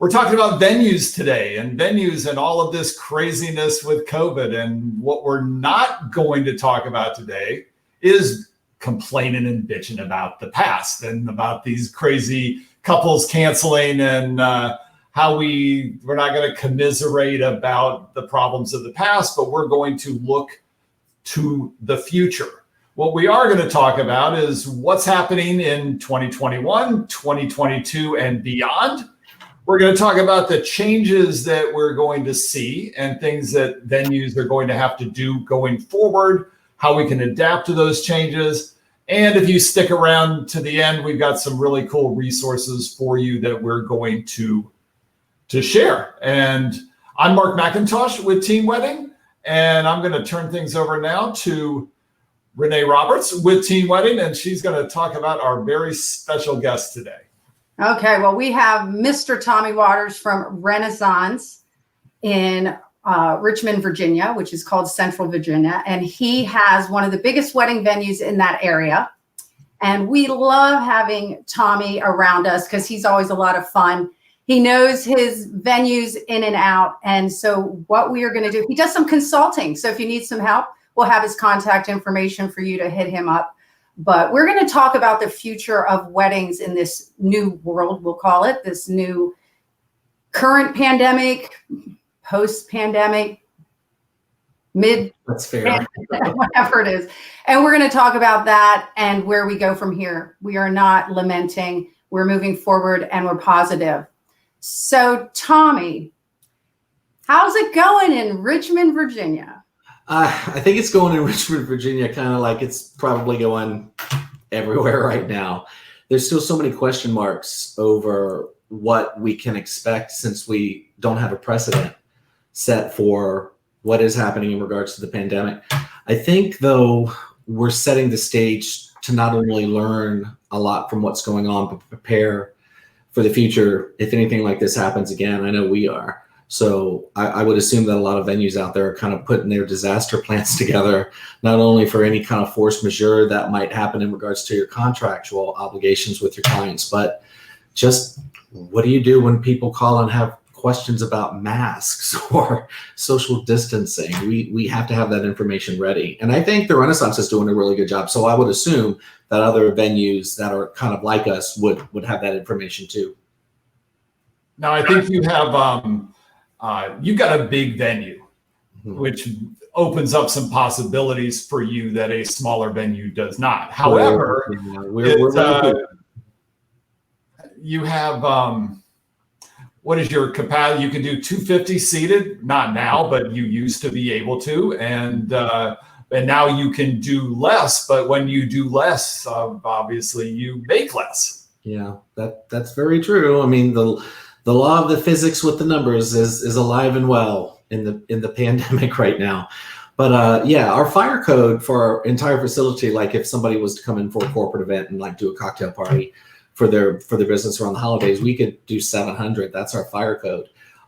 We're talking about venues today and venues and all of this craziness with COVID. And what we're not going to talk about today is complaining and bitching about the past and about these crazy couples canceling and how we're not going to commiserate about the problems of the past, but we're going to look to the future. What we are going to talk about is what's happening in 2021, 2022, and beyond. We're going to talk about the changes that we're going to see and things that venues are going to have to do going forward, how we can adapt to those changes. And if you stick around to the end, we've got some really cool resources for you that we're going to share. And I'm Mark Macintosh with Team Wedding, and I'm going to turn things over now to Renee Roberts with Team Wedding, and she's going to talk about our very special guest today. Okay, well, we have Mr. Tommy Waters from Renaissance in Richmond, Virginia, which is called Central Virginia. And he has one of the biggest wedding venues in that area. And we love having Tommy around us because he's always a lot of fun. He knows his venues in and out. And so what we are going to do, he does some consulting. So if you need some help, we'll have his contact information for you to hit him up. But we're going to talk about the future of weddings in this new world, we'll call it, this new current pandemic, post-pandemic, That's fair. whatever it is. And we're going to talk about that and where we go from here. We are not lamenting. We're moving forward and we're positive. So, Tommy, how's it going in Richmond, Virginia? I think it's going in Richmond, Virginia, kind of like it's probably going everywhere right now. There's still so many question marks over what we can expect since we don't have a precedent set for what is happening in regards to the pandemic. I think, though, we're setting the stage to not only learn a lot from what's going on, but prepare for the future if anything like this happens again. I know we are. So I would assume that a lot of venues out there are kind of putting their disaster plans together, not only for any kind of force majeure that might happen in regards to your contractual obligations with your clients, but just what do you do when people call and have questions about masks or social distancing? We have to have that information ready. And I think the Renaissance is doing a really good job. So I would assume that other venues that are kind of like us would have that information too. Now, I think you have... you've got a big venue, which opens up some possibilities for you that a smaller venue does not. However, you have, what is your capacity? You can do 250 seated, not now, but you used to be able to. And now you can do less, but when you do less, obviously you make less. Yeah, that's very true. I mean, the law of the physics with the numbers is alive and well in the pandemic right now. But yeah, our fire code for our entire facility, like if somebody was to come in for a corporate event and like do a cocktail party for their business around the holidays, we could do 700. That's our fire code.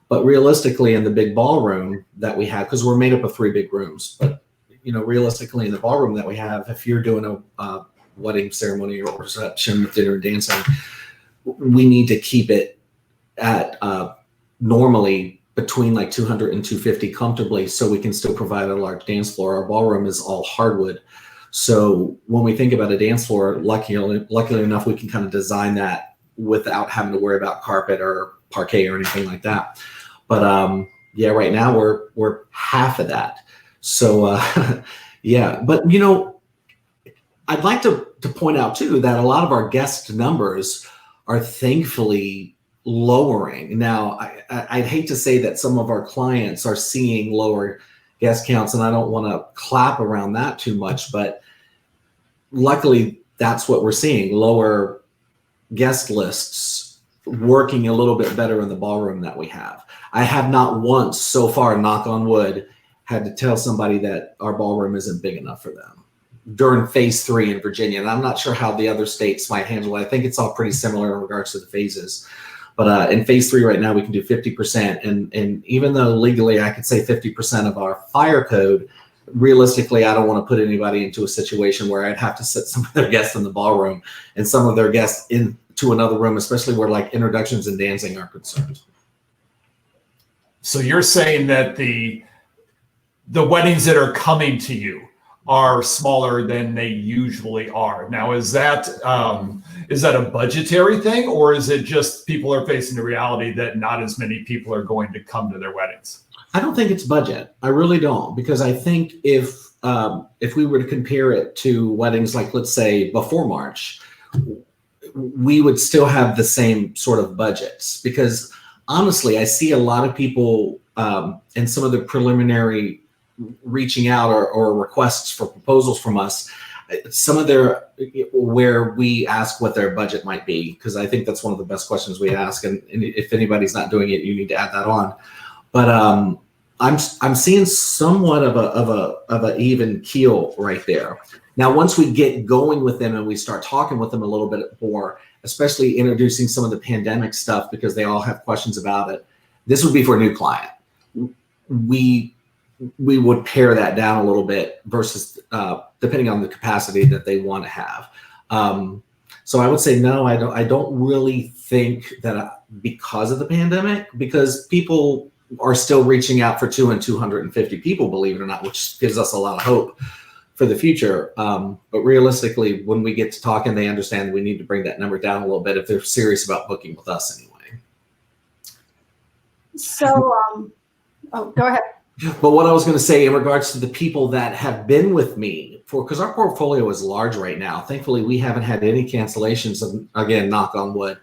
But realistically, in the big ballroom that we have, because we're made up of 3 big rooms, but realistically in the ballroom that we have, if you're doing a wedding ceremony or reception with dinner and dancing, we need to keep it at normally between like 200 and 250 comfortably, so we can still provide a large dance floor. Our ballroom is all hardwood. So when we think about a dance floor, luckily enough, we can kind of design that without having to worry about carpet or parquet or anything like that. But yeah, right now we're half of that. So yeah, but I'd like to point out too that a lot of our guest numbers are thankfully lowering. Now, I'd hate to say that some of our clients are seeing lower guest counts, and I don't want to clap around that too much, but luckily that's what we're seeing, lower guest lists working a little bit better in the ballroom that we have. I have not once so far, knock on wood, had to tell somebody that our ballroom isn't big enough for them during phase 3 in Virginia. And I'm not sure how the other states might handle it. I think it's all pretty similar in regards to the phases. But in phase 3 right now, we can do 50%. And even though legally I could say 50% of our fire code, realistically, I don't want to put anybody into a situation where I'd have to sit some of their guests in the ballroom and some of their guests into another room, especially where like introductions and dancing are concerned. So you're saying that the weddings that are coming to you are smaller than they usually are. Now, is that a budgetary thing, or is it just people are facing the reality that not as many people are going to come to their weddings? I don't think it's budget. I really don't, because I think if we were to compare it to weddings, like let's say before March, we would still have the same sort of budgets, because honestly, I see a lot of people in some of the preliminary reaching out or requests for proposals from us, some of their, where we ask what their budget might be, because I think that's one of the best questions we ask. And if anybody's not doing it, you need to add that on. But I'm seeing somewhat of a even keel right there. Now, once we get going with them and we start talking with them a little bit more, especially introducing some of the pandemic stuff, because they all have questions about it, this would be for a new client. We would pare that down a little bit versus depending on the capacity that they want to have. So I would say no, I don't really think that because of the pandemic, because people are still reaching out for 250 people, believe it or not, which gives us a lot of hope for the future. But realistically, when we get to talking, they understand we need to bring that number down a little bit if they're serious about booking with us anyway. So, go ahead. But what I was going to say in regards to the people that have been with me because our portfolio is large right now. Thankfully, we haven't had any cancellations, again, knock on wood,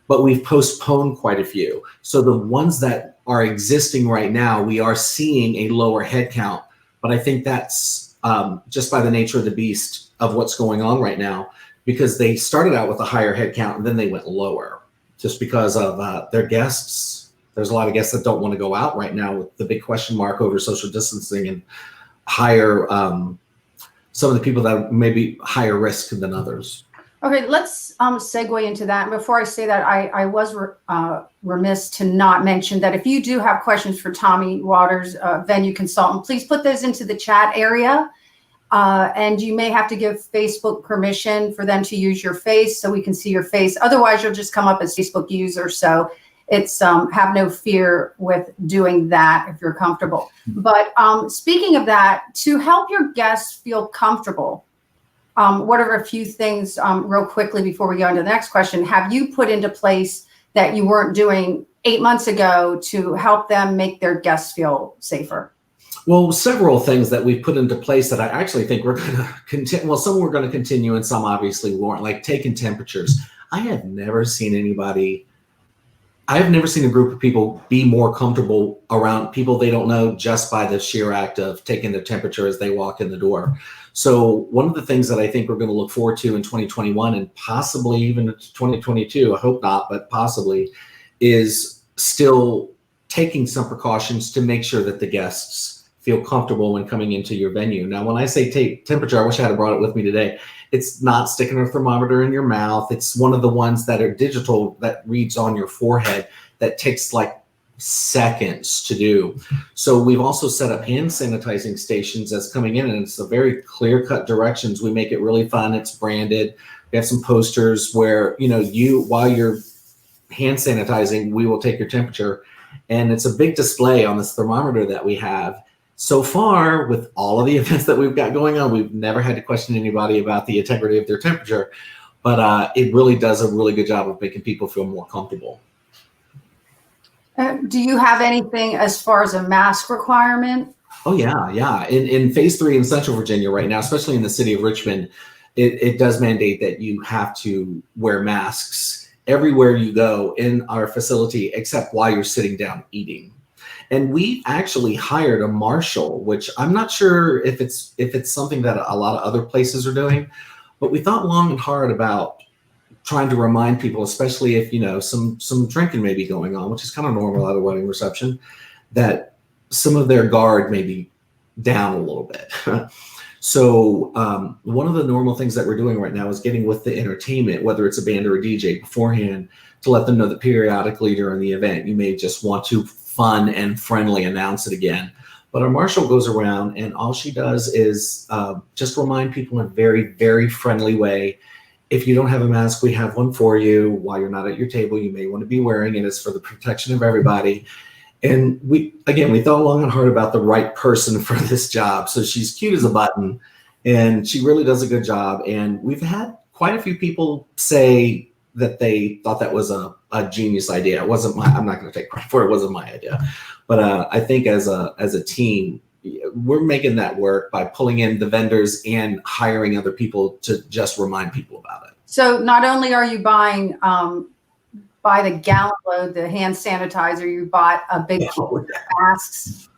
but we've postponed quite a few. So the ones that are existing right now, we are seeing a lower head count, but I think that's just by the nature of the beast of what's going on right now, because they started out with a higher head count and then they went lower just because of their guests. There's a lot of guests that don't want to go out right now with the big question mark over social distancing and higher, some of the people that may be higher risk than others. Okay, let's segue into that. Before I say that, I was remiss to not mention that if you do have questions for Tommy Waters, venue consultant, please put those into the chat area. And you may have to give Facebook permission for them to use your face so we can see your face. Otherwise, you'll just come up as Facebook user. So it's have no fear with doing that if you're comfortable. But speaking of that, to help your guests feel comfortable, what are a few things real quickly before we go into the next question, have you put into place that you weren't doing 8 months ago to help them make their guests feel safer? Well, several things that we've put into place that I actually think we're going to continue. Well, some we're going to continue and some obviously weren't, like taking temperatures. I have never seen a group of people be more comfortable around people they don't know just by the sheer act of taking their temperature as they walk in the door. So one of the things that I think we're going to look forward to in 2021 and possibly even 2022, I hope not, but possibly, is still taking some precautions to make sure that the guests feel comfortable when coming into your venue. Now, when I say take temperature, I wish I had brought it with me today. It's not sticking a thermometer in your mouth. It's one of the ones that are digital that reads on your forehead that takes like seconds to do. So we've also set up hand sanitizing stations that's coming in, and it's a very clear-cut directions. We make it really fun. It's branded. We have some posters where, while you're hand sanitizing, we will take your temperature. And it's a big display on this thermometer that we have. So far, with all of the events that we've got going on, we've never had to question anybody about the integrity of their temperature, but it really does a really good job of making people feel more comfortable. Do you have anything as far as a mask requirement? Oh, yeah. In phase 3 in Central Virginia right now, especially in the city of Richmond, it does mandate that you have to wear masks everywhere you go in our facility, except while you're sitting down eating. And we actually hired a marshal, which I'm not sure if it's something that a lot of other places are doing, but we thought long and hard about trying to remind people, especially if, some drinking may be going on, which is kind of normal at a wedding reception, that some of their guard may be down a little bit. So one of the normal things that we're doing right now is getting with the entertainment, whether it's a band or a DJ beforehand, to let them know that periodically during the event, you may just want to fun and friendly announce it again. But our marshal goes around and all she does is just remind people in a very, very friendly way. If you don't have a mask, we have one for you. While you're not at your table, you may want to be wearing it. It's for the protection of everybody. And we thought long and hard about the right person for this job. So she's cute as a button, and she really does a good job. And we've had quite a few people say that they thought that was a genius idea. It wasn't I'm not going to take credit for it. It wasn't my idea. But I think as a team, we're making that work by pulling in the vendors and hiring other people to just remind people about it. So not only are you buying by the gallon load, the hand sanitizer, you bought a big masks.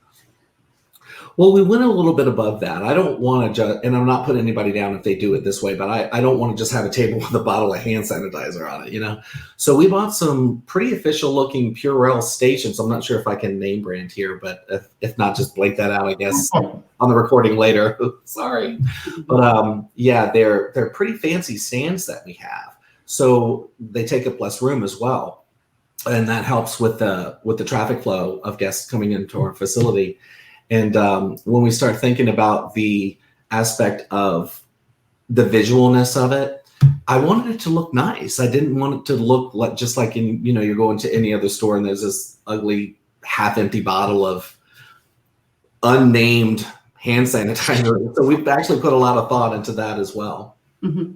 Well, we went a little bit above that. I don't want to and I'm not putting anybody down if they do it this way, but I don't want to just have a table with a bottle of hand sanitizer on it, So we bought some pretty official looking Purell stations. I'm not sure if I can name brand here, but if not, just blank that out, I guess, on the recording later. Sorry. But yeah, they're pretty fancy stands that we have. So they take up less room as well. And that helps with the traffic flow of guests coming into our facility. And when we start thinking about the aspect of the visualness of it, I wanted it to look nice. I didn't want it to look like just like you're going to any other store and there's this ugly half-empty bottle of unnamed hand sanitizer. So we've actually put a lot of thought into that as well. Mm-hmm.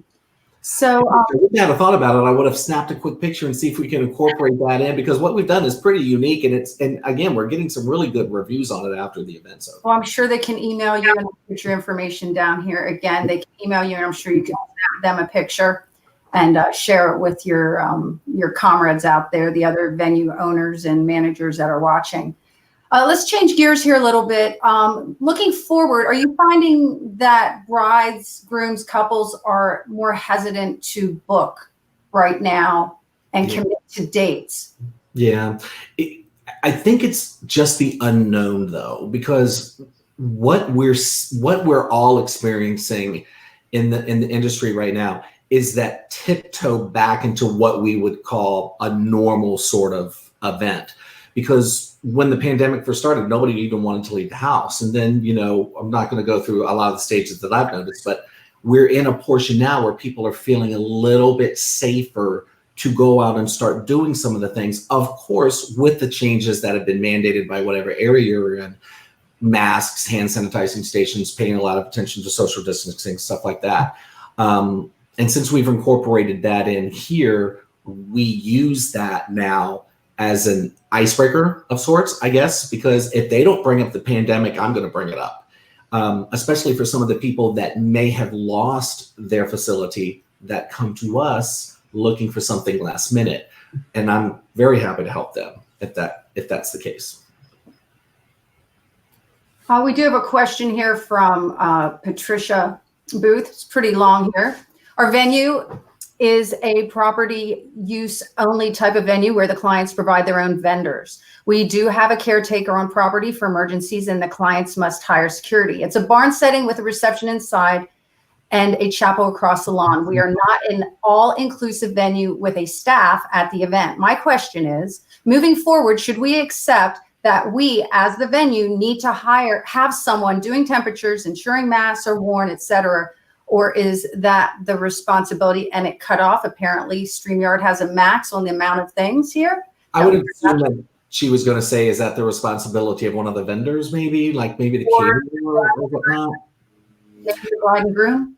So if we hadn't thought about it, I would have snapped a quick picture and see if we can incorporate that in, because what we've done is pretty unique, and again, we're getting some really good reviews on it after the event. So well, I'm sure they can email you and put your information down here. Again, they can email you, and I'm sure you can snap them a picture and share it with your comrades out there, the other venue owners and managers that are watching. Let's change gears here a little bit. Looking forward, are you finding that brides, grooms, couples are more hesitant to book right now and commit to dates? Yeah, I think it's just the unknown though, because what we're all experiencing in the industry right now is that tiptoe back into what we would call a normal sort of event. Because when the pandemic first started, nobody even wanted to leave the house. And then, I'm not going to go through a lot of the stages that I've noticed, but we're in a portion now where people are feeling a little bit safer to go out and start doing some of the things, of course, with the changes that have been mandated by whatever area you're in, masks, hand sanitizing stations, paying a lot of attention to social distancing, stuff like that. And since we've incorporated that in here, we use that now as an icebreaker of sorts, I guess, because if they don't bring up the pandemic, I'm going to bring it up, especially for some of the people that may have lost their facility that come to us looking for something last minute. And I'm very happy to help them if that's the case. We do have a question here from Patricia Booth. It's pretty long here. Our venue is a property use only type of venue where the clients provide their own vendors. We do have a caretaker on property for emergencies, and the clients must hire security. It's a barn setting with a reception inside and a chapel across the lawn. We are not an all-inclusive venue with a staff at the event. My question is, moving forward, should we accept that we, as the venue, need to have someone doing temperatures, ensuring masks are worn, etc., or is that the responsibility and it cut off? Apparently, StreamYard has a max on the amount of things here. I would assume that she was going to say, is that the responsibility of one of the vendors, maybe the catering or whatnot? Maybe the bride and groom?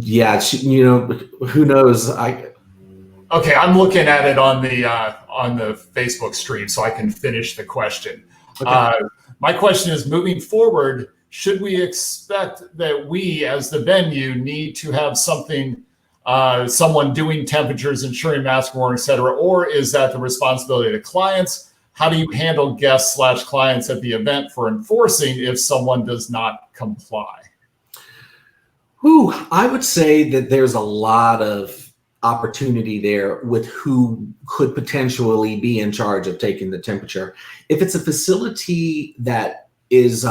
Yeah, who knows? Okay, I'm looking at it on the Facebook stream, so I can finish the question. Okay. My question is, moving forward, should we expect that we, as the venue, need to have something, someone doing temperatures, ensuring mask wearing, et cetera, or is that the responsibility of the clients? How do you handle guests / clients at the event for enforcing if someone does not comply? I would say that there's a lot of opportunity there with who could potentially be in charge of taking the temperature. If it's a facility that is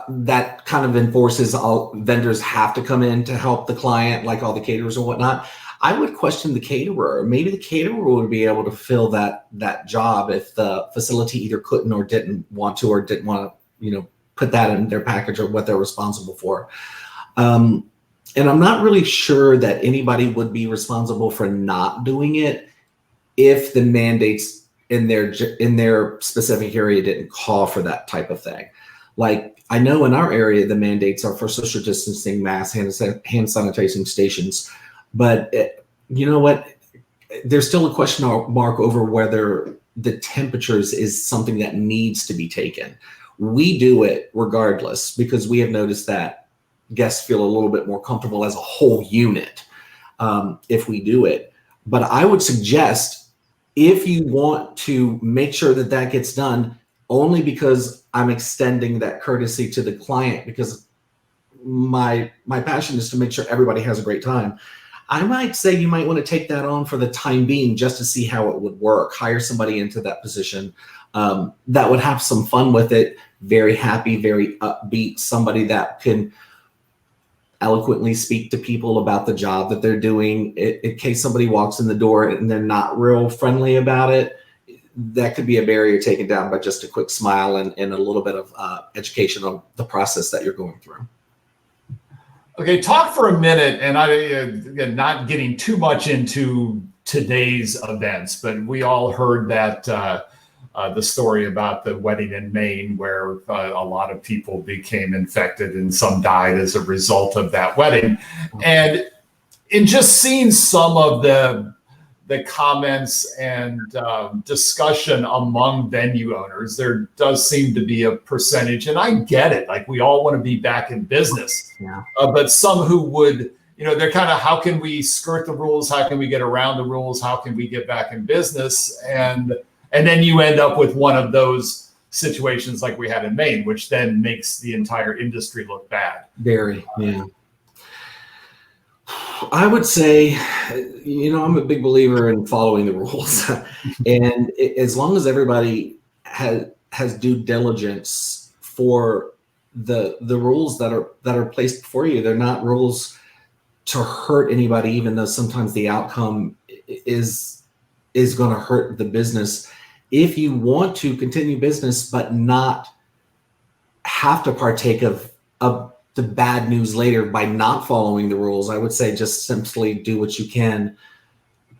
that kind of enforces all vendors have to come in to help the client, like all the caterers and whatnot, I would question the caterer. Maybe the caterer would be able to fill that job if the facility either couldn't or didn't want to, put that in their package or what they're responsible for. And I'm not really sure that anybody would be responsible for not doing it if the mandates in their specific area didn't call for that type of thing. Like, I know in our area, the mandates are for social distancing, mask, hand sanitizing stations. But you know what? There's still a question mark over whether the temperatures is something that needs to be taken. We do it regardless because we have noticed that guests feel a little bit more comfortable as a whole unit if we do it. But I would suggest, if you want to make sure that that gets done, only because I'm extending that courtesy to the client, because my passion is to make sure everybody has a great time. I might say you might want to take that on for the time being just to see how it would work. Hire somebody into that position that would have some fun with it, very happy, very upbeat, somebody that can eloquently speak to people about the job that they're doing. In case somebody walks in the door and they're not real friendly about it, that could be a barrier taken down by just a quick smile and a little bit of education on the process that you're going through. Okay, talk for a minute, and again, not getting too much into today's events, but we all heard that the story about the wedding in Maine, where a lot of people became infected and some died as a result of that wedding. And in just seeing some of the comments and discussion among venue owners, there does seem to be a percentage, and I get it, like we all want to be back in business, but some who would, they're kind of, how can we skirt the rules? How can we get around the rules? How can we get back in business? And then you end up with one of those situations like we had in Maine, which then makes the entire industry look bad. Very, yeah. I would say, I'm a big believer in following the rules. And as long as everybody has due diligence for the rules that are placed before you, they're not rules to hurt anybody, even though sometimes the outcome is going to hurt the business. If you want to continue business but not have to partake of the bad news later by not following the rules, I would say just simply do what you can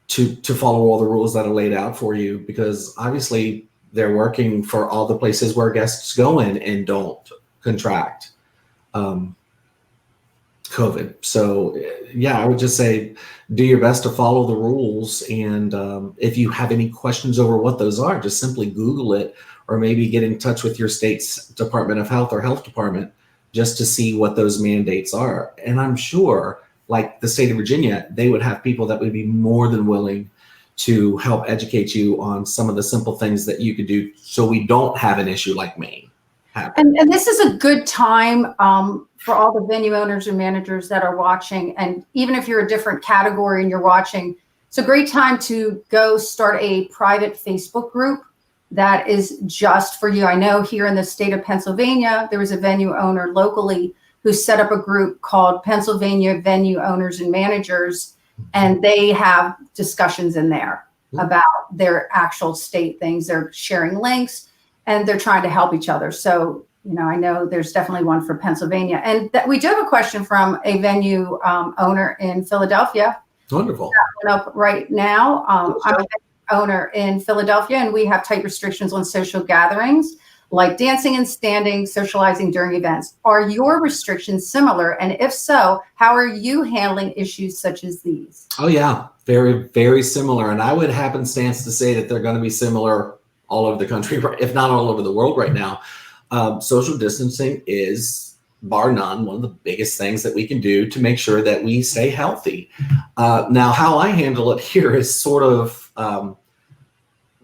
to follow all the rules that are laid out for you, because obviously they're working for all the places where guests go in and don't contract COVID. So yeah, I would just say do your best to follow the rules. And if you have any questions over what those are, just simply Google it, or maybe get in touch with your state's Department of Health or Health Department just to see what those mandates are. And I'm sure, like the state of Virginia, they would have people that would be more than willing to help educate you on some of the simple things that you could do so we don't have an issue like Maine happen. And this is a good time for all the venue owners and managers that are watching. And even if you're a different category and you're watching, it's a great time to go start a private Facebook group that is just for you. I know here in the state of Pennsylvania, there was a venue owner locally who set up a group called Pennsylvania Venue Owners and Managers, and they have discussions in there about their actual state things. They're sharing links and they're trying to help each other. So, I know there's definitely one for Pennsylvania. And we do have a question from a venue owner in Philadelphia. Wonderful. That went up right now. I'm a venue owner in Philadelphia, and we have tight restrictions on social gatherings like dancing and standing, socializing during events. Are your restrictions similar? And if so, how are you handling issues such as these? Oh yeah, very, very similar. And I would happenstance to say that they're going to be similar all over the country, if not all over the world right now. Social distancing is, bar none, one of the biggest things that we can do to make sure that we stay healthy. Now, how I handle it here is sort of,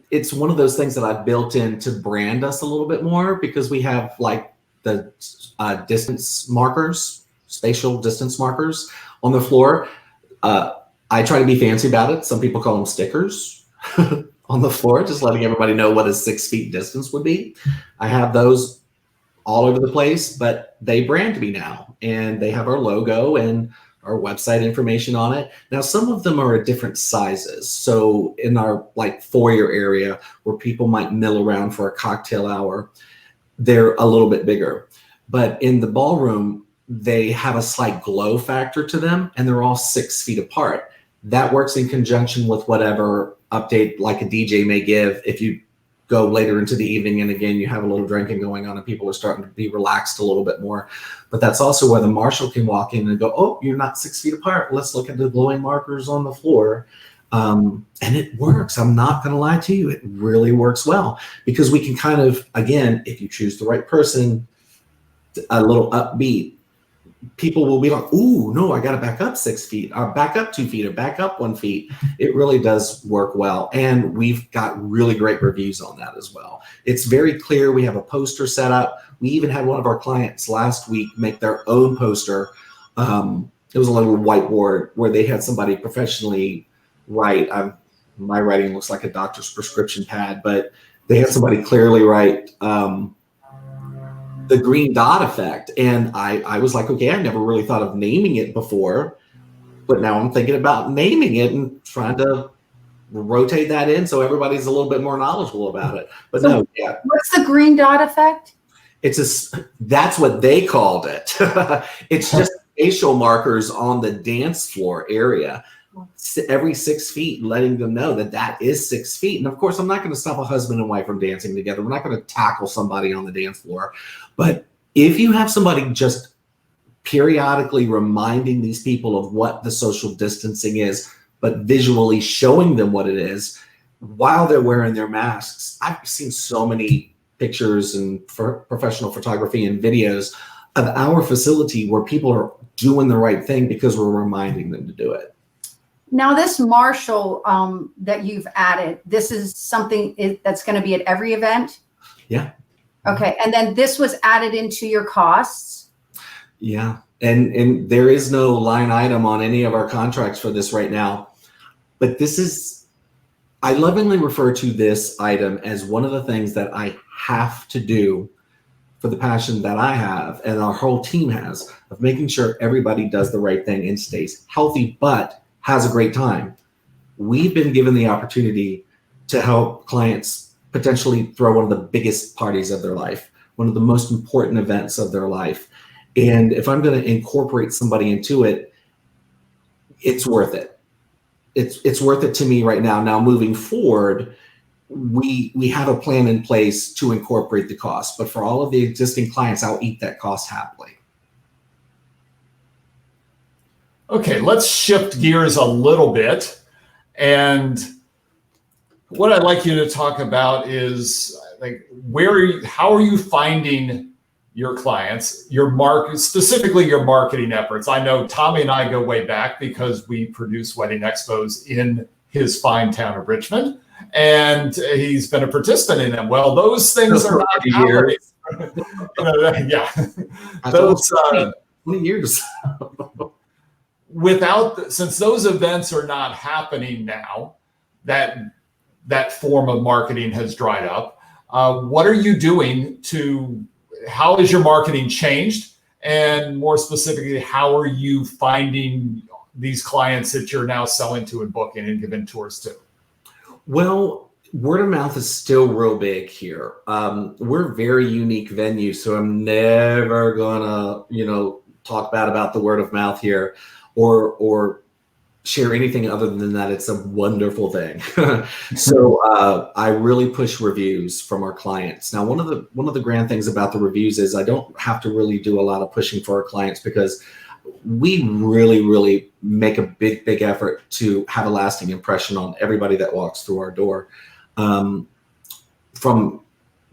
it's one of those things that I've built in to brand us a little bit more, because we have like the distance markers, spatial distance markers on the floor. I try to be fancy about it. Some people call them stickers on the floor, just letting everybody know what a 6 feet distance would be. I have those all over the place, but they brand me now, and they have our logo and our website information on it. Now, some of them are at different sizes. So in our like foyer area where people might mill around for a cocktail hour, they're a little bit bigger. But in the ballroom, they have a slight glow factor to them, and they're all 6 feet apart. That works in conjunction with whatever update like a DJ may give if you go later into the evening, and again, you have a little drinking going on and people are starting to be relaxed a little bit more. But that's also where the marshal can walk in and go, oh, you're not 6 feet apart. Let's look at the glowing markers on the floor. And it works. I'm not going to lie to you. It really works well, because we can kind of, again, if you choose the right person, a little upbeat, people will be like, ooh, no, I got to back up 6 feet, or back up 2 feet, or back up 1 feet. It really does work well. And we've got really great reviews on that as well. It's very clear. We have a poster set up. We even had one of our clients last week make their own poster. It was a little whiteboard where they had somebody professionally write. My writing looks like a doctor's prescription pad, but they had somebody clearly write the green dot effect. And I was like, okay, I never really thought of naming it before, but now I'm thinking about naming it and trying to rotate that in so everybody's a little bit more knowledgeable about it. But so, no, yeah. What's the green dot effect? That's what they called it. It's just facial markers on the dance floor area. Every 6 feet, letting them know that is 6 feet. And of course, I'm not going to stop a husband and wife from dancing together. We're not going to tackle somebody on the dance floor. But if you have somebody just periodically reminding these people of what the social distancing is, but visually showing them what it is while they're wearing their masks. I've seen so many pictures and professional photography and videos of our facility where people are doing the right thing because we're reminding them to do it. Now, this marshal that you've added, this is something that's going to be at every event? Yeah. Okay. And then this was added into your costs? Yeah. And there is no line item on any of our contracts for this right now. But I lovingly refer to this item as one of the things that I have to do for the passion that I have and our whole team has of making sure everybody does the right thing and stays healthy, but has a great time. We've been given the opportunity to help clients potentially throw one of the biggest parties of their life, one of the most important events of their life. And if I'm going to incorporate somebody into it, it's worth it. It's worth it to me right now. Now, moving forward, we have a plan in place to incorporate the cost, but for all of the existing clients, I'll eat that cost happily. Okay, let's shift gears a little bit. And what I'd like you to talk about is how are you finding your clients, specifically your marketing efforts? I know Tommy and I go way back because we produce wedding expos in his fine town of Richmond, and he's been a participant in them. Well, those things are not happening. Yeah, those 20 years. Since those events are not happening now, that form of marketing has dried up. What are you doing how has your marketing changed? And more specifically, how are you finding these clients that you're now selling to and booking and giving tours to? Well, word of mouth is still real big here. We're a very unique venue, so I'm never gonna, talk bad about the word of mouth here or share anything other than that. It's a wonderful thing. So I really push reviews from our clients. Now, one of the grand things about the reviews is I don't have to really do a lot of pushing for our clients because we really, really make a big, big effort to have a lasting impression on everybody that walks through our door. From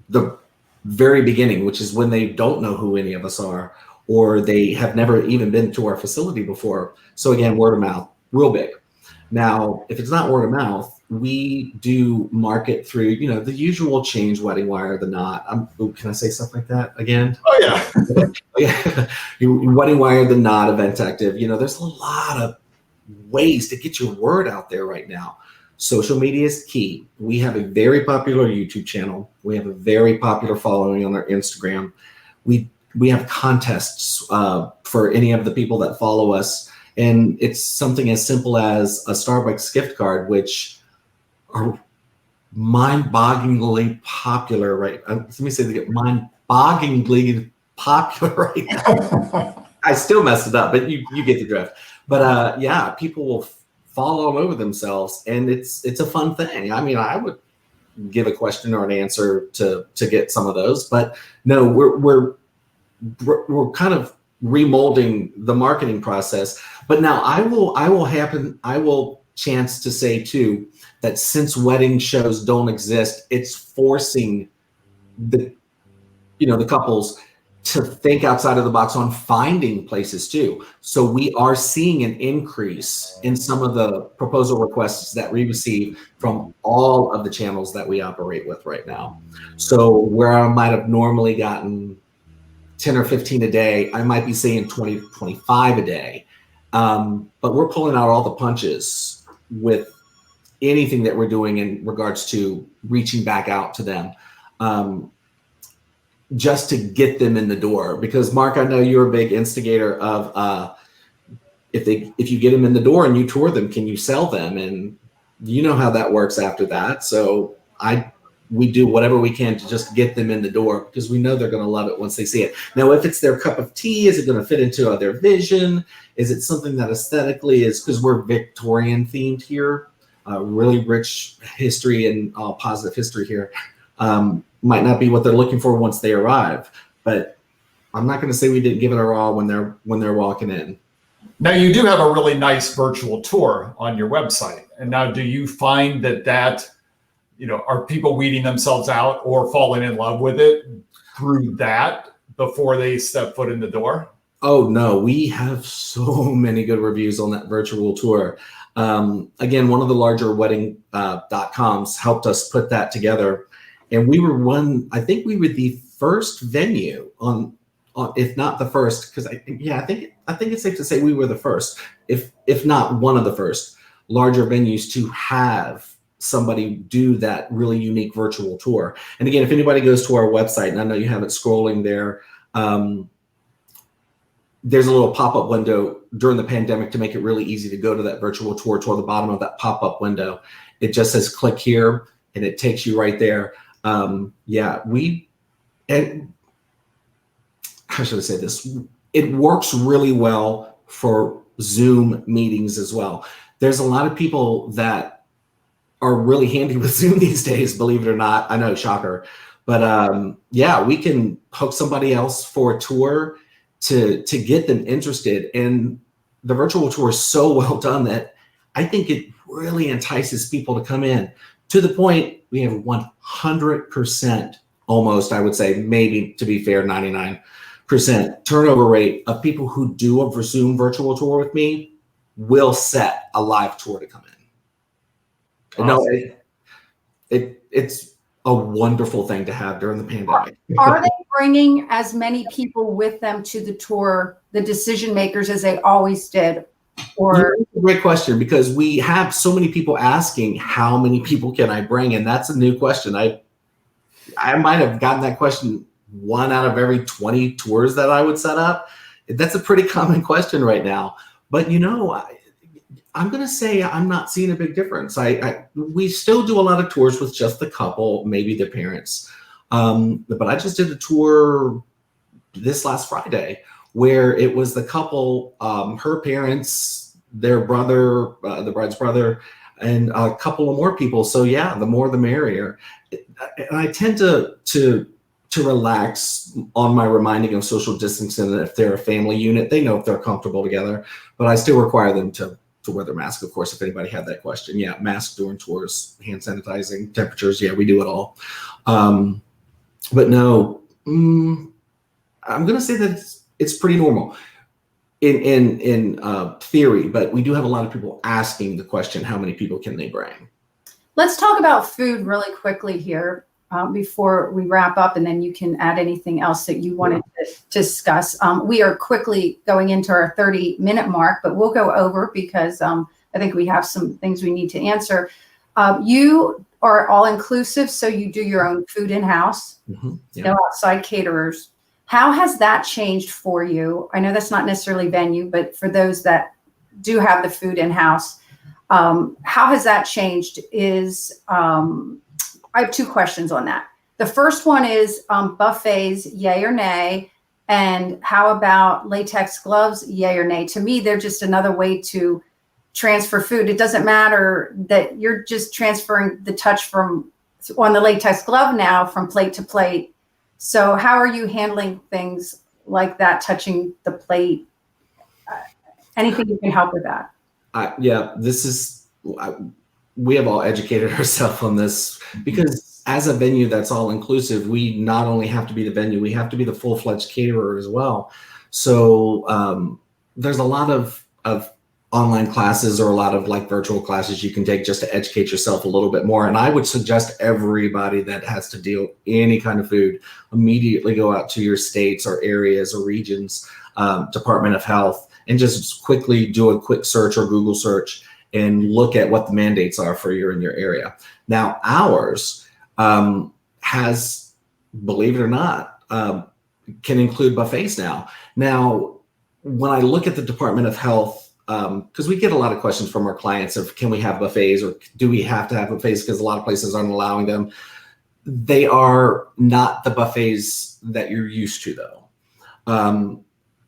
the very beginning, which is when they don't know who any of us are, or they have never even been to our facility before. So again, word of mouth, real big. Now, if it's not word of mouth, we do market through, the usual change, Wedding Wire, The Knot. Can I say stuff like that again? Oh, yeah. Yeah. Wedding Wire, The Knot, Event Active. There's a lot of ways to get your word out there right now. Social media is key. We have a very popular YouTube channel. We have a very popular following on our Instagram. We have contests for any of the people that follow us. And it's something as simple as a Starbucks gift card, which are mind-bogglingly popular, right? Let me say that again, mind-bogglingly popular right now. I still messed it up, but you get the drift. But yeah, people will fall all over themselves, and it's a fun thing. I mean, I would give a question or an answer to get some of those, but no, we're kind of remolding the marketing process. But now I will chance to say too that since wedding shows don't exist, it's forcing the couples to think outside of the box on finding places too. So we are seeing an increase in some of the proposal requests that we receive from all of the channels that we operate with right now. So where I might have normally gotten 10 or 15 a day, I might be seeing 20 to 25 a day. But we're pulling out all the punches with anything that we're doing in regards to reaching back out to them. Just to get them in the door, because Mark, I know you're a big instigator of if you get them in the door and you tour them, can you sell them? And you know how that works after that. So we do whatever we can to just get them in the door, because we know they're going to love it once they see it. Now, if it's their cup of tea, is it going to fit into their vision? Is it something that aesthetically is, because we're Victorian themed here, really rich history and positive history here. Might not be what they're looking for once they arrive, but I'm not going to say we didn't give it our all when they're walking in. Now, you do have a really nice virtual tour on your website. And now, do you find that, are people weeding themselves out or falling in love with it through that before they step foot in the door? Oh, no, we have so many good reviews on that virtual tour. Again, one of the larger wedding.coms helped us put that together. And we were I think we were the first venue on if not the first, because I think it's safe to say we were the first, if not one of the first larger venues to have somebody do that really unique virtual tour. And again, if anybody goes to our website, and I know you have it scrolling there, there's a little pop-up window during the pandemic to make it really easy to go to that virtual tour. Toward the bottom of that pop-up window, it just says click here, and it takes you right there. And how should I say this? It works really well for Zoom meetings as well. There's a lot of people that are really handy with Zoom these days, believe it or not. I know, shocker. But we can hook somebody else for a tour to get them interested. And the virtual tour is so well done that I think it really entices people to come in, to the point we have 100%, almost, I would say, maybe to be fair, 99% turnover rate of people who do a Zoom virtual tour with me will set a live tour to come in. Awesome. No, it's a wonderful thing to have during the pandemic. Are they bringing as many people with them to the tour, the decision makers, as they always did? Or that's a great question, because we have so many people asking, how many people can I bring? And that's a new question. I might have gotten that question 1 out of every 20 tours that I would set up. That's a pretty common question right now. But I'm going to say I'm not seeing a big difference. We still do a lot of tours with just the couple, maybe their parents. But I just did a tour this last Friday where it was the couple, her parents, their brother, the bride's brother, and a couple of more people. So yeah, the more the merrier. And I tend to relax on my reminding of social distancing. And if they're a family unit, they know if they're comfortable together, but I still require them to wear their mask, of course, if anybody had that question. Yeah, mask during tours, hand sanitizing, temperatures. Yeah, we do it all. But no, I'm going to say that it's pretty normal in theory, but we do have a lot of people asking the question, how many people can they bring? Let's talk about food really quickly here before we wrap up, and then you can add anything else that you wanted to discuss. We are quickly going into our 30-minute mark, but we'll go over because I think we have some things we need to answer. You are all-inclusive, so you do your own food in-house, no outside caterers. How has that changed for you? I know that's not necessarily venue, but for those that do have the food in-house, how has that changed? I have two questions on that. The first one is buffets, yay or nay? And how about latex gloves, yay or nay? To me, they're just another way to transfer food. It doesn't matter that you're just transferring the touch from on the latex glove now from plate to plate. So how are you handling things like that, touching the plate? Anything you can help with that? Yeah, we have all educated ourselves on this, because as a venue that's all inclusive, we not only have to be the venue, we have to be the full-fledged caterer as well. So there's a lot of online classes or a lot of like virtual classes you can take just to educate yourself a little bit more. And I would suggest everybody that has to deal any kind of food, immediately go out to your states or areas or regions, Department of Health, and just quickly do a quick search or Google search and look at what the mandates are for you in your area. Now, ours has, believe it or not, can include buffets now. Now, when I look at the Department of Health, because we get a lot of questions from our clients of, can we have buffets, or do we have to have buffets, because a lot of places aren't allowing them. They are not the buffets that you're used to, though.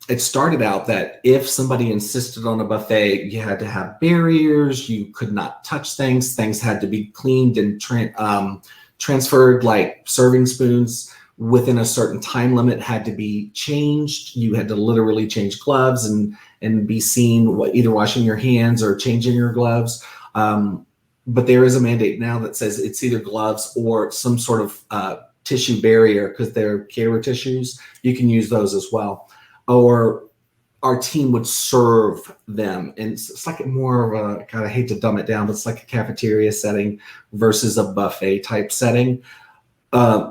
It started out that if somebody insisted on a buffet, you had to have barriers, you could not touch things, things had to be cleaned and transferred, like serving spoons within a certain time limit had to be changed. You had to literally change gloves and be seen either washing your hands or changing your gloves. But there is a mandate now that says it's either gloves or some sort of tissue barrier, because they're caterer tissues. You can use those as well. Or our team would serve them. And it's like more of a, God, I hate to dumb it down, but it's like a cafeteria setting versus a buffet type setting.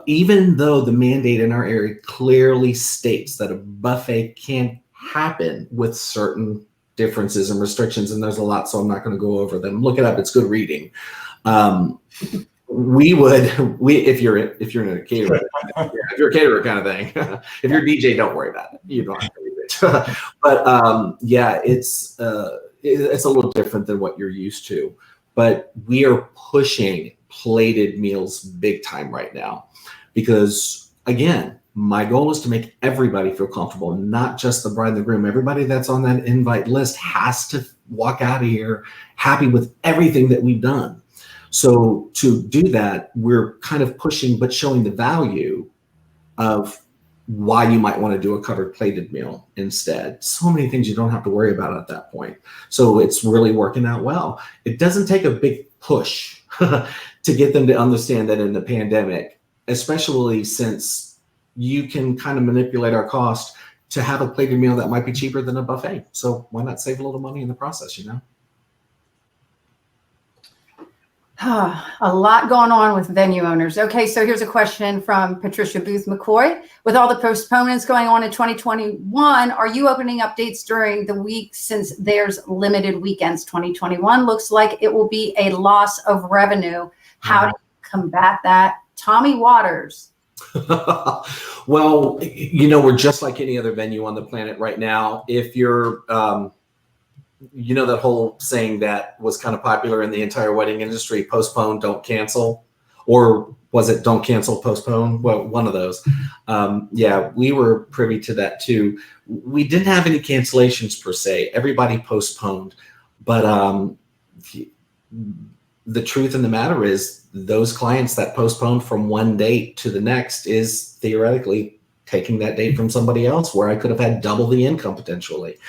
Even though the mandate in our area clearly states that a buffet can happen with certain differences and restrictions, and there's a lot, so I'm not going to go over them. Look it up; it's good reading. If you're in a caterer, if you're a caterer kind of thing, if you're a DJ, don't worry about it. You don't have to read it. But yeah, it's a little different than what you're used to. But we are pushing plated meals big time right now, because again, my goal is to make everybody feel comfortable, not just the bride and the groom. Everybody that's on that invite list has to walk out of here happy with everything that we've done. So to do that, we're kind of pushing, but showing the value of why you might want to do a covered plated meal instead. So many things you don't have to worry about at that point. So it's really working out well. It doesn't take a big push to get them to understand that in the pandemic, especially since you can kind of manipulate our cost to have a plated meal that might be cheaper than a buffet. So why not save a little money in the process, you know? A lot going on with venue owners. Okay, so here's a question from Patricia Booth McCoy. With all the postponements going on in 2021, are you opening up dates during the week since there's limited weekends? 2021 looks like it will be a loss of revenue. How do you combat that? Tommy Waters. Well, you know, we're just like any other venue on the planet right now. If you're you know, that whole saying that was kind of popular in the entire wedding industry, postpone, don't cancel, or was it don't cancel, postpone? Well, one of those. Yeah, we were privy to that too. We didn't have any cancellations per se. Everybody postponed, but the truth in the matter is those clients that postponed from one date to the next is theoretically taking that date from somebody else, where I could have had double the income potentially.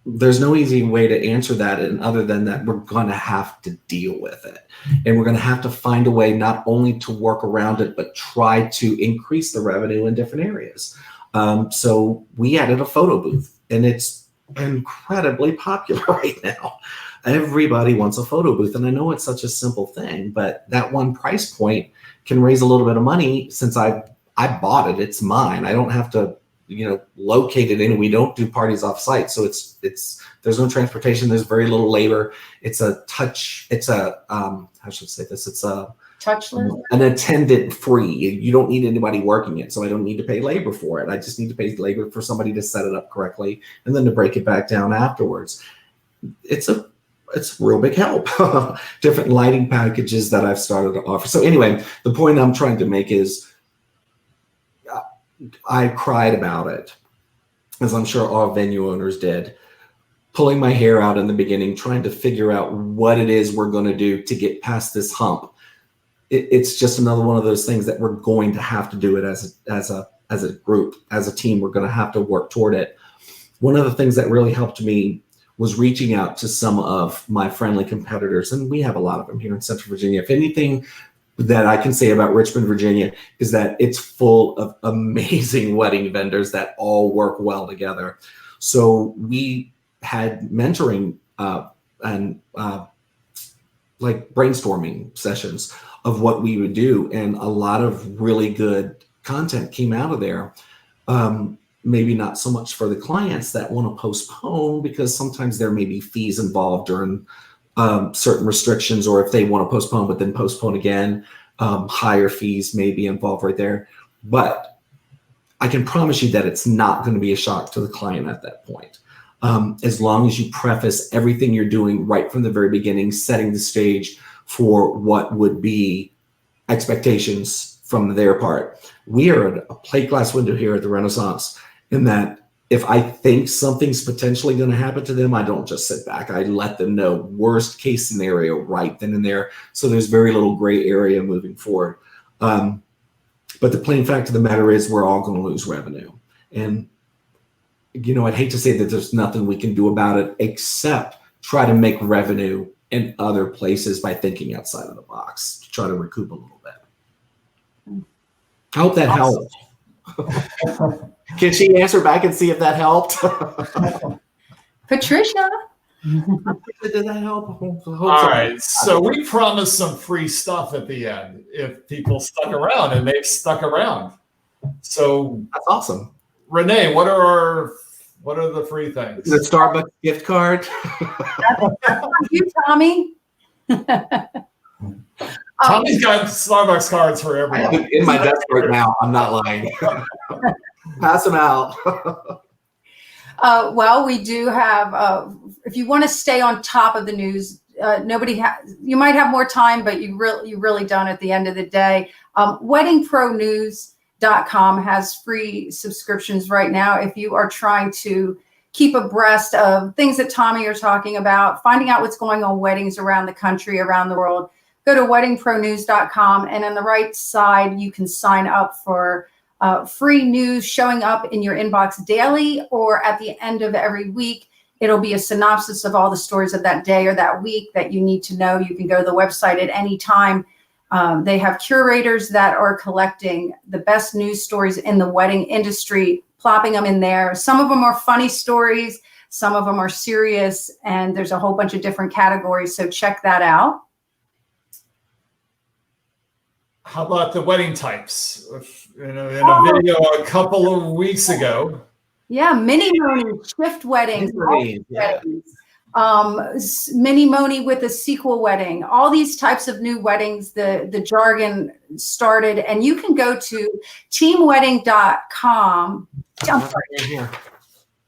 There's no easy way to answer that, and other than that, we're going to have to deal with it, and we're going to have to find a way not only to work around it, but try to increase the revenue in different areas. So we added a photo booth, and it's incredibly popular right now. Everybody wants a photo booth, and I know it's such a simple thing, but that one price point can raise a little bit of money. Since I bought it, it's mine. I don't have to, you know, locate it in. We don't do parties off site, so it's there's no transportation. There's very little labor. It's a touch. It's a how should I say this? It's a touchless, an attendant free. You don't need anybody working it, so I don't need to pay labor for it. I just need to pay labor for somebody to set it up correctly and then to break it back down afterwards. It's a real big help. Different lighting packages that I've started to offer. So anyway, the point I'm trying to make is I cried about it, as I'm sure all venue owners did. pulling my hair out in the beginning, trying to figure out what it is we're going to do to get past this hump. It's just another one of those things that we're going to have to do it as a group, as a team. We're going to have to work toward it. One of the things that really helped me was reaching out to some of my friendly competitors, and we have a lot of them here in Central Virginia. If anything that I can say about Richmond, Virginia, is that it's full of amazing wedding vendors that all work well together. So we had mentoring and like brainstorming sessions of what we would do, and a lot of really good content came out of there. Maybe not so much for the clients that want to postpone, because sometimes there may be fees involved during certain restrictions, or if they want to postpone but then postpone again, higher fees may be involved right there. But I can promise you that it's not going to be a shock to the client at that point. As long as you preface everything you're doing right from the very beginning, setting the stage for what would be expectations from their part. We are at a plate glass window here at the Renaissance, in that if I think something's potentially going to happen to them, I don't just sit back. I let them know worst case scenario right then and there. So there's very little gray area moving forward. But the plain fact of the matter is we're all going to lose revenue. And, I'd hate to say that there's nothing we can do about it except try to make revenue in other places by thinking outside of the box to try to recoup a little bit. I hope that helped. Can she answer back and see if that helped? Patricia. Did that help? All right. So we promised some free stuff at the end if people stuck around, and they've stuck around. So that's awesome. Renee, what are the free things? The Starbucks gift card. You, Tommy. Tommy's got Starbucks cards for everyone. I have it in my desk right now. I'm not lying. Pass them out. Well, we do have, if you want to stay on top of the news, you might have more time, but you really don't at the end of the day. WeddingProNews.com has free subscriptions right now. If you are trying to keep abreast of things that Tommy are talking about, finding out what's going on weddings around the country, around the world, go to WeddingProNews.com, and on the right side, you can sign up for free news showing up in your inbox daily, or at the end of every week. It'll be a synopsis of all the stories of that day or that week that you need to know. You can go to the website at any time. They have curators that are collecting the best news stories in the wedding industry, plopping them in there. Some of them are funny stories, some of them are serious, and there's a whole bunch of different categories. So check that out. How about the wedding types? In a video a couple of weeks ago. Yeah, mini moni, shift weddings, mini moni with a sequel wedding, all these types of new weddings. The jargon started, and you can go to teamwedding.com.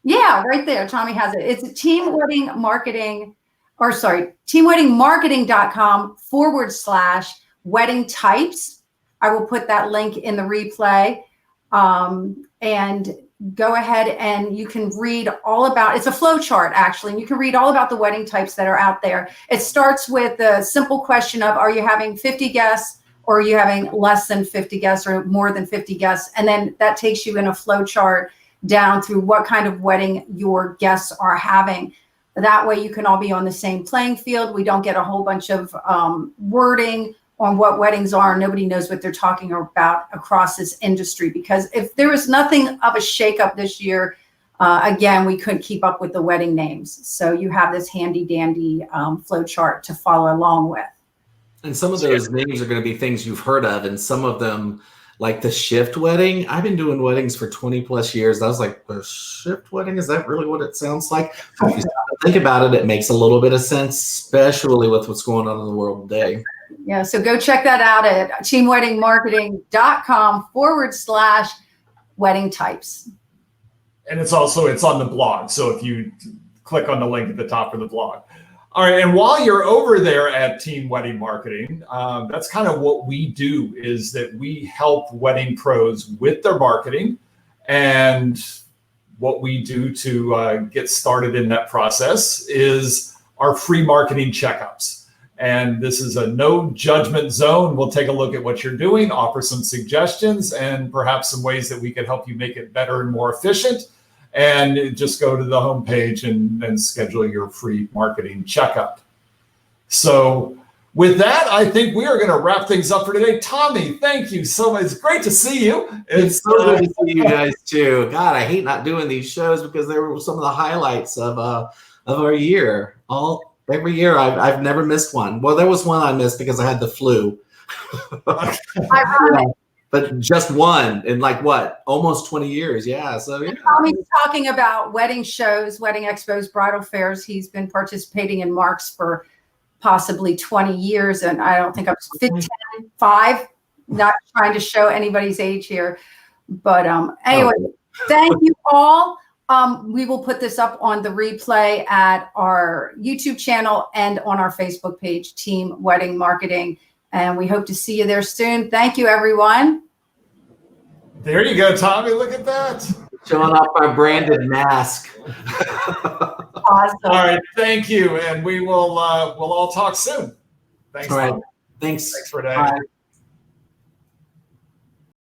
Yeah, right there. Tommy has it. It's teamweddingmarketing.com/wedding types. I will put that link in the replay. And go ahead and you can read all about, it's a flow chart actually, and you can read all about the wedding types that are out there. It starts with the simple question of, are you having 50 guests, or are you having less than 50 guests, or more than 50 guests? And then that takes you in a flow chart down through what kind of wedding your guests are having. That way you can all be on the same playing field. We don't get a whole bunch of wording on what weddings are. Nobody knows what they're talking about across this industry, because if there was nothing of a shakeup this year, again, we couldn't keep up with the wedding names. So you have this handy dandy flow chart to follow along with. And some of those names are going to be things you've heard of, and some of them, like the shift wedding. I've been doing weddings for 20 plus years. I was like, the shift wedding, is that really what it sounds like? If you think about it, it makes a little bit of sense, especially with what's going on in the world today. Yeah, so go check that out at teamweddingmarketing.com/wedding types. And it's on the blog. So if you click on the link at the top of the blog. All right. And while you're over there at Team Wedding Marketing, that's kind of what we do, is that we help wedding pros with their marketing. And what we do to get started in that process is our free marketing checkups. And this is a no judgment zone. We'll take a look at what you're doing, offer some suggestions, and perhaps some ways that we can help you make it better and more efficient. And just go to the homepage and schedule your free marketing checkup. So with that, I think we are going to wrap things up for today. Tommy, thank you so much. It's great to see you. It's so good to see you guys too. God, I hate not doing these shows because they were some of the highlights of our year. Every year, I've never missed one. Well, there was one I missed because I had the flu. Ironic. But just one in almost 20 years. Yeah. So yeah. Tommy's talking about wedding shows, wedding expos, bridal fairs. He's been participating in Mark's for possibly 20 years. And I don't think I was 5, not trying to show anybody's age here. But anyway, thank you all. We will put this up on the replay at our YouTube channel and on our Facebook page, Team Wedding Marketing. And we hope to see you there soon. Thank you, everyone. There you go, Tommy. Look at that. Showing off our branded mask. Awesome. All right. Thank you. And we'll all talk soon. Thanks. All right. Tommy. Thanks. Thanks, Renee. Bye.